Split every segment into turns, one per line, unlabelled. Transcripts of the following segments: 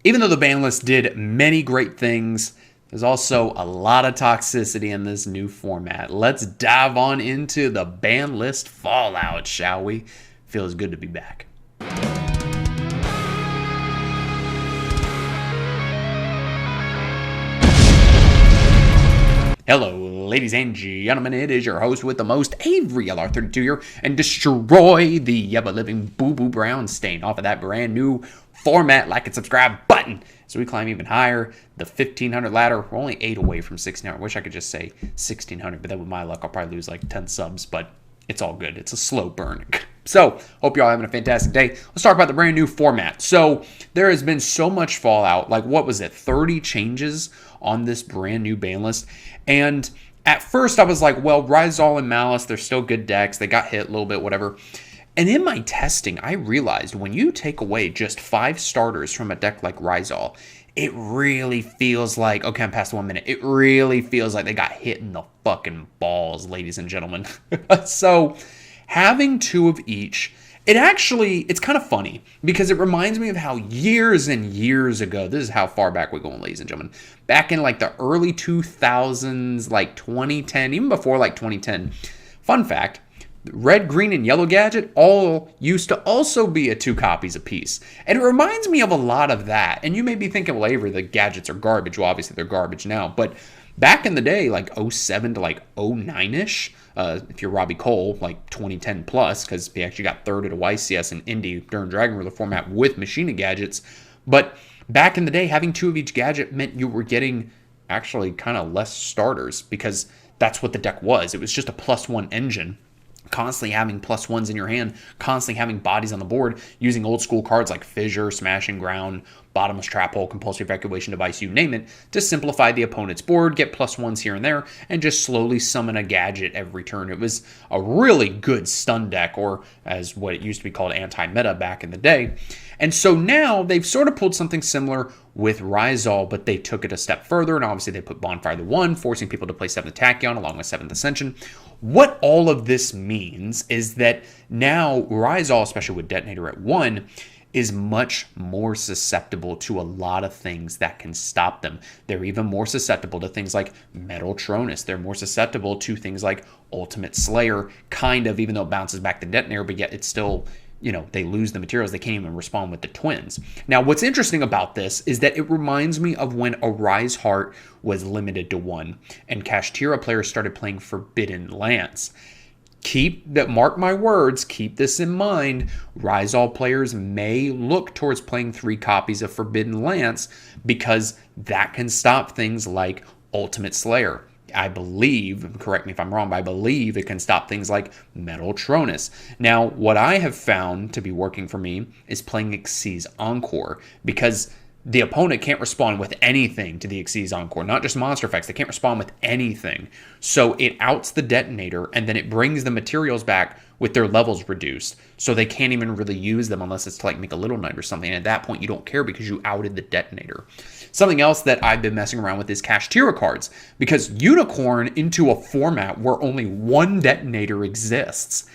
Even though the ban list did many great things, there's also a lot of toxicity in this new format. Let's dive on into the ban list fallout, shall we? Feels good to be back. Hello, ladies and gentlemen, it is your host with the most, Avery LR32 here, and destroy the ever-living boo-boo brown stain off of that brand new format. Like and subscribe button so we climb even higher. The 1500 ladder, we're only 8 away from 1600. I wish I could just say 1600, but then with my luck, I'll probably lose like 10 subs, but it's all good. It's a slow burn. So, hope y'all having a fantastic day. Let's talk about the brand new format. So, there has been so much fallout. Like, what was it? 30 changes on this brand new ban list. And at first, I was like, well, Ryzal and Malice, they're still good decks. They got hit a little bit, whatever. And in my testing, I realized when you take away just 5 starters from a deck like Ryzal, it really feels like, okay, I'm past 1 minute. It really feels like they got hit in the fucking balls, ladies and gentlemen. So, having 2 of each, it's kind of funny because it reminds me of how years and years ago, this is how far back we're going, ladies and gentlemen, back in like the early 2000s, like 2010, even before like 2010. Fun fact, red, green, and yellow gadget all used to also be 2 copies apiece. And it reminds me of a lot of that. And you may be thinking, well, Avery, the gadgets are garbage. Well, obviously they're garbage now. But back in the day, like 07 to like 09-ish, if you're Robbie Cole, like 2010 plus, because he actually got third at a YCS and Indy during Dragon Ruler format with Machina gadgets. But back in the day, having 2 of each gadget meant you were getting actually kind of less starters because that's what the deck was. It was just a +1 engine. Constantly having +1s in your hand, constantly having bodies on the board, using old school cards like Fissure, Smashing Ground, Bottomless Trap Hole, Compulsory Evacuation Device, you name it, to simplify the opponent's board, get +1s here and there, and just slowly summon a gadget every turn. It was a really good stun deck, or as what it used to be called, anti-meta back in the day. And so now they've sort of pulled something similar with Ryzal, but they took it a step further, and obviously they put Bonfire the 1, forcing people to play 7th Tachyon along with 7th Ascension. What all of this means is that now Ryzal, especially with Detonator at 1, is much more susceptible to a lot of things that can stop them. They're even more susceptible to things like Metal Tronus. They're more susceptible to things like Ultimate Slayer, kind of, even though it bounces back to Detonator, but yet it's still, you know, they lose the materials. They can't even respond with the twins. Now, what's interesting about this is that it reminds me of when Arise Heart was limited to 1 and Kashtira players started playing Forbidden Lance. Mark my words, keep this in mind. Ryzal players may look towards playing 3 copies of Forbidden Lance because that can stop things like Ultimate Slayer. I believe, correct me if I'm wrong, but I believe it can stop things like Metal Tronus. Now, what I have found to be working for me is playing Xyz Encore, because the opponent can't respond with anything to the Xyz Encore, not just monster effects. They can't respond with anything. So it outs the Detonator, and then it brings the materials back with their levels reduced. So they can't even really use them unless it's to like make a Little Knight or something. And at that point, you don't care because you outed the Detonator. Something else that I've been messing around with is Kashtira cards, because Unicorn into a format where only 1 Detonator exists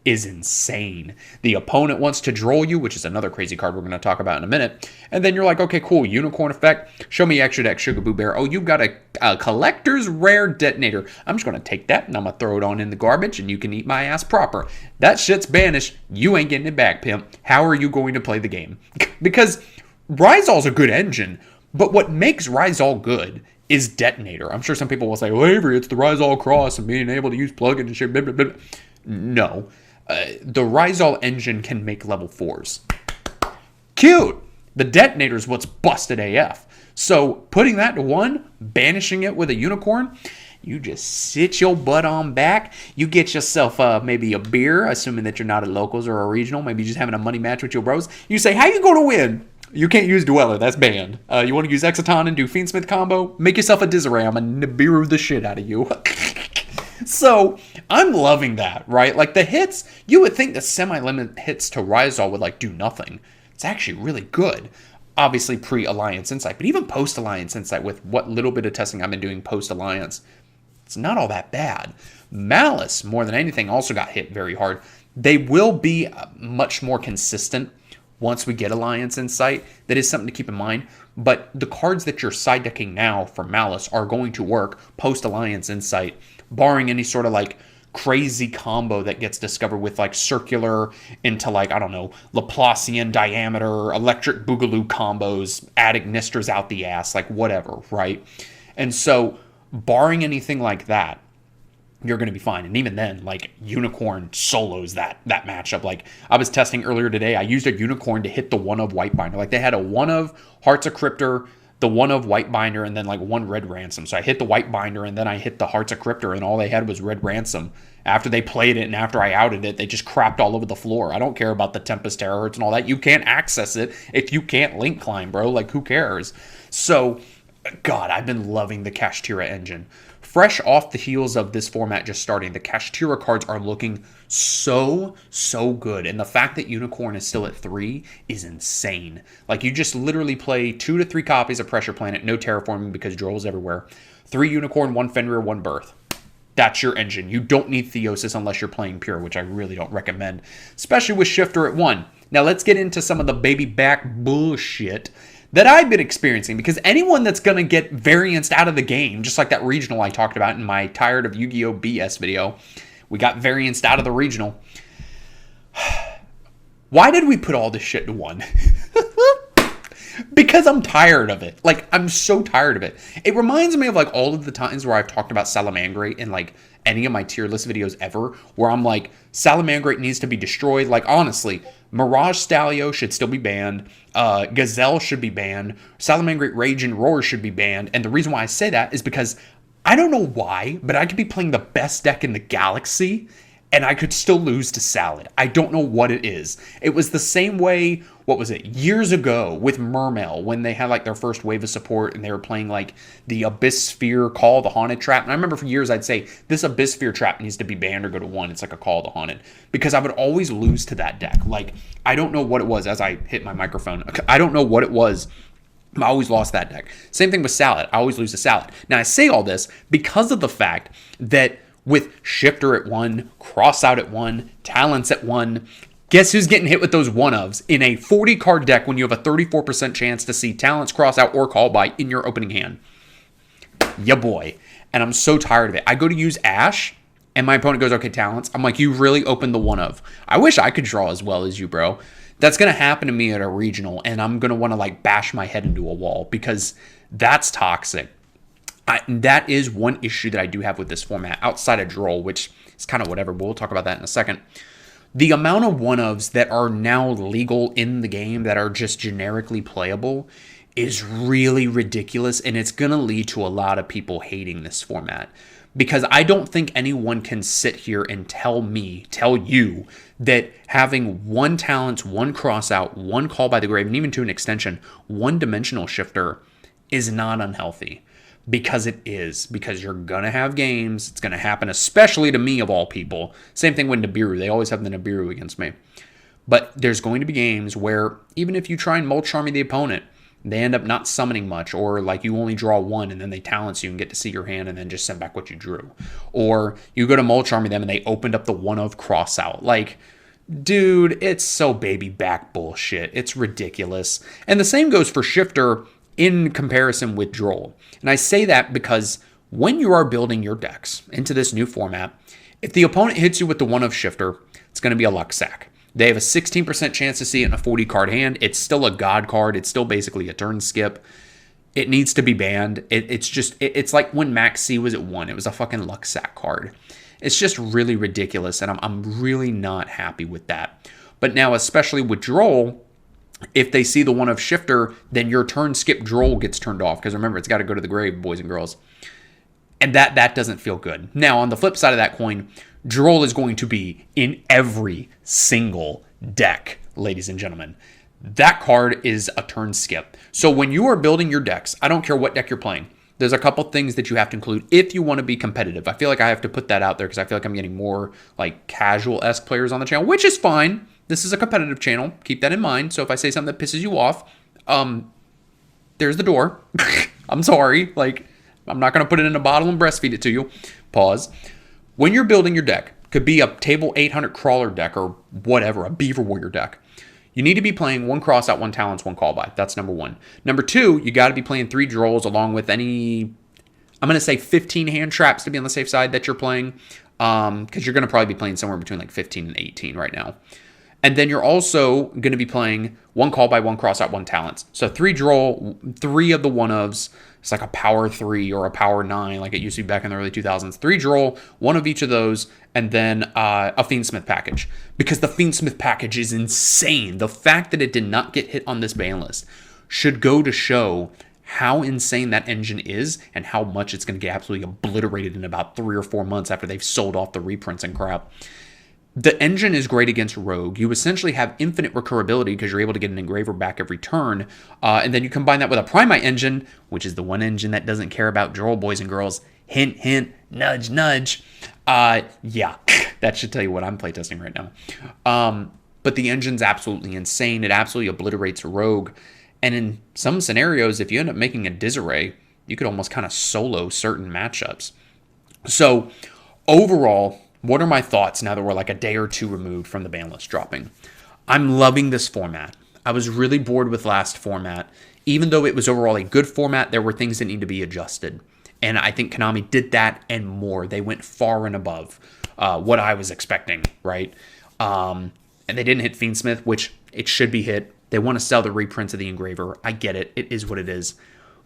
is insane. The opponent wants to droll you, which is another crazy card we're going to talk about in a minute. And then you're like, okay, cool, Unicorn effect. Show me extra deck, Sugar Boo Bear. Oh, you've got a collector's rare Detonator. I'm just going to take that and I'm going to throw it on in the garbage and you can eat my ass proper. That shit's banished. You ain't getting it back, pimp. How are you going to play the game? Because Ryzal's a good engine, but what makes Ryzal good is Detonator. I'm sure some people will say, well, Avery, it's the Ryzal cross and being able to use plugins and shit. Blah, blah, blah. No. The Ryzal engine can make level 4s. Cute! The Detonator is what's busted AF. So putting that to 1, banishing it with a Unicorn, you just sit your butt on back. You get yourself maybe a beer, assuming that you're not at locals or a regional. Maybe just having a money match with your bros. You say, how you going to win? You can't use Dweller. That's banned. You want to use Exciton and do Fiendsmith combo? Make yourself a Dizzyram and Nibiru the shit out of you. So, I'm loving that, right? Like, the hits, you would think the semi-limit hits to Ryzal would, like, do nothing. It's actually really good. Obviously, pre-Alliance Insight, but even post-Alliance Insight, with what little bit of testing I've been doing post-Alliance, it's not all that bad. Malice, more than anything, also got hit very hard. They will be much more consistent once we get Alliance Insight. That is something to keep in mind. But the cards that you're side decking now for Malice are going to work post Alliance Insight, barring any sort of like crazy combo that gets discovered with like circular into like, I don't know, Laplacian diameter, electric boogaloo combos, adding Nisters out the ass, like whatever, right? And so, barring anything like that, you're going to be fine. And even then, like, Unicorn solos that matchup. Like, I was testing earlier today, I used a Unicorn to hit the one of White Binder. Like, they had a one of Hearts of Cryptor, the one of White Binder, and then like one Red Ransom. So I hit the White Binder, and then I hit the Hearts of Cryptor, and all they had was Red Ransom. After they played it and after I outed it, they just crapped all over the floor. I don't care about the Tempest Terahertz and all that. You can't access it if you can't link climb, bro. Like, who cares? So, God, I've been loving the Kashtira engine. Fresh off the heels of this format just starting, the Kashtira cards are looking so good. And the fact that Unicorn is still at 3 is insane. Like, you just literally play 2 to 3 copies of Pressure Planet, no terraforming because Droll's everywhere. 3 Unicorn, 1 Fenrir, 1 Birth. That's your engine. You don't need Theosis unless you're playing Pure, which I really don't recommend, especially with Shifter at 1. Now, let's get into some of the baby back bullshit that I've been experiencing, because anyone that's going to get varianced out of the game, just like that regional I talked about in my Tired of Yu-Gi-Oh! BS video, we got varianced out of the regional. Why did we put all this shit to 1? Because I'm tired of it. Like, I'm so tired of it. It reminds me of, like, all of the times where I've talked about Salamangreat in, like, any of my tier list videos ever, where I'm like, Salamangreat needs to be destroyed. Like, honestly, Mirage Stalio should still be banned. Gazelle should be banned. Salamangreat Rage and Roar should be banned. And the reason why I say that is because I don't know why, but I could be playing the best deck in the galaxy and I could still lose to Salad. I don't know what it is. It was the same way, what was it, years ago with Mermail, when they had like their first wave of support and they were playing like the Abyss Sphere Call the Haunted Trap. And I remember for years I'd say, this Abyss Sphere Trap needs to be banned or go to 1. It's like a Call the Haunted. Because I would always lose to that deck. Like, I don't know what it was as I hit my microphone. I don't know what it was. I always lost that deck. Same thing with Salad. I always lose to Salad. Now, I say all this because of the fact that with Shifter at 1, Crossout at 1, Talents at 1, guess who's getting hit with those one-ofs in a 40-card deck when you have a 34% chance to see Talents, Crossout, or Call By in your opening hand? Ya boy. And I'm so tired of it. I go to use Ash, and my opponent goes, okay, Talents. I'm like, you really opened the one-of. I wish I could draw as well as you, bro. That's going to happen to me at a regional, and I'm going to want to, like, bash my head into a wall because that's toxic. That is one issue that I do have with this format outside of Droll, which is kind of whatever, but we'll talk about that in a second. The amount of one-ofs that are now legal in the game that are just generically playable is really ridiculous, and it's going to lead to a lot of people hating this format. Because I don't think anyone can sit here and tell you, that having 1 Talents, 1 Crossout, 1 Call by the Grave, and even to an extension, 1 Dimensional Shifter is not unhealthy. Because it is. Because you're going to have games. It's going to happen, especially to me of all people. Same thing with Nibiru. They always have the Nibiru against me. But there's going to be games where even if you try and Mulch Army the opponent, they end up not summoning much. Or like you only draw 1 and then they Talents you and get to see your hand and then just send back what you drew. Or you go to Mulch Army them and they opened up the one of Crossout. Like, dude, it's so baby back bullshit. It's ridiculous. And the same goes for Shifter in comparison with Droll. And I say that because when you are building your decks into this new format, if the opponent hits you with the one of Shifter, it's going to be a luck sack. They have a 16% chance to see it in a 40-card hand. It's still a god card. It's still basically a turn skip. It needs to be banned. It's like when Max C was at 1. It was a fucking luck sack card. It's just really ridiculous, and I'm really not happy with that. But now, especially with Droll, if they see the one of Shifter, then your turn skip Droll gets turned off. Because remember, it's got to go to the grave, boys and girls. And that doesn't feel good. Now, on the flip side of that coin, Droll is going to be in every single deck, ladies and gentlemen. That card is a turn skip. So when you are building your decks, I don't care what deck you're playing, there's a couple things that you have to include if you want to be competitive. I feel like I have to put that out there because I feel like I'm getting more like casual-esque players on the channel, which is fine. This is a competitive channel. Keep that in mind. So if I say something that pisses you off, there's the door. I'm sorry. Like, I'm not going to put it in a bottle and breastfeed it to you. Pause. When you're building your deck, could be a table 800 crawler deck or whatever, a Beaver Warrior deck. You need to be playing 1 cross out, 1 talents, 1 call by. That's number 1. Number 2, you got to be playing 3 drolls along with any, I'm going to say 15 hand traps to be on the safe side that you're playing. Because you're going to probably be playing somewhere between like 15 and 18 right now. And then you're also going to be playing 1 call by, 1 cross out, 1 talents. So 3 droll, 3 of the one-ofs. It's like a power 3 or a power 9 like it used to be back in the early 2000s. 3 droll, 1 of each of those, and then a Fiendsmith package. Because the Fiendsmith package is insane. The fact that it did not get hit on this ban list should go to show how insane that engine is and how much it's going to get absolutely obliterated in about 3 or 4 months after they've sold off the reprints and crap. The engine is great against Rogue. You essentially have infinite recurability because you're able to get an engraver back every turn. And then you combine that with a Primite engine, which is the one engine that doesn't care about droll, boys and girls. Hint, hint, nudge, nudge. Yeah, that should tell you what I'm playtesting right now. But the engine's absolutely insane. It absolutely obliterates Rogue. And in some scenarios, if you end up making a disarray, you could almost kind of solo certain matchups. So overall, what are my thoughts now that we're like a day or 2 removed from the ban list dropping? I'm loving this format. I was really bored with last format. Even though it was overall a good format, there were things that need to be adjusted. And I think Konami did that and more. They went far and above what I was expecting, right? And they didn't hit Fiendsmith, which it should be hit. They want to sell the reprints of the engraver. I get it. It is what it is.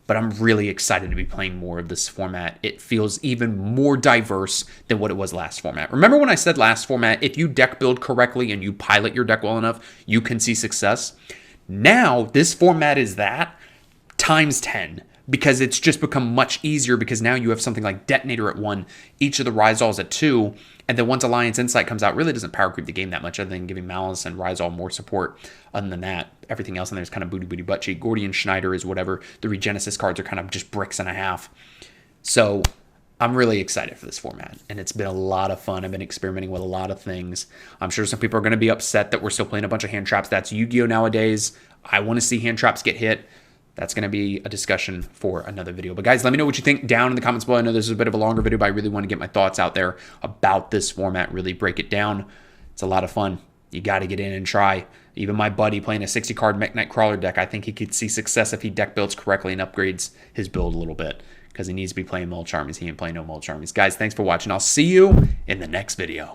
But I'm really excited to be playing more of this format. It feels even more diverse than what it was last format. Remember when I said last format, if you deck build correctly and you pilot your deck well enough, you can see success? Now, this format is that times 10. Because it's just become much easier because now you have something like Detonator at 1, each of the Ryzols at 2, and then once Alliance Insight comes out, really doesn't power creep the game that much other than giving Malice and Ryzol more support. Other than that, everything else in there is kind of booty butt cheek. Gordian Schneider is whatever. The Regenesis cards are kind of just bricks and a half. So I'm really excited for this format, and it's been a lot of fun. I've been experimenting with a lot of things. I'm sure some people are going to be upset that we're still playing a bunch of hand traps. That's Yu-Gi-Oh! Nowadays. I want to see hand traps get hit. That's going to be a discussion for another video. But guys, let me know what you think down in the comments below. I know this is a bit of a longer video, but I really want to get my thoughts out there about this format, really break it down. It's a lot of fun. You got to get in and try. Even my buddy playing a 60-card Mech Knight Crawler deck, I think he could see success if he deck builds correctly and upgrades his build a little bit because he needs to be playing Mulch Armies. He ain't playing no Mulch Armies. Guys, thanks for watching. I'll see you in the next video.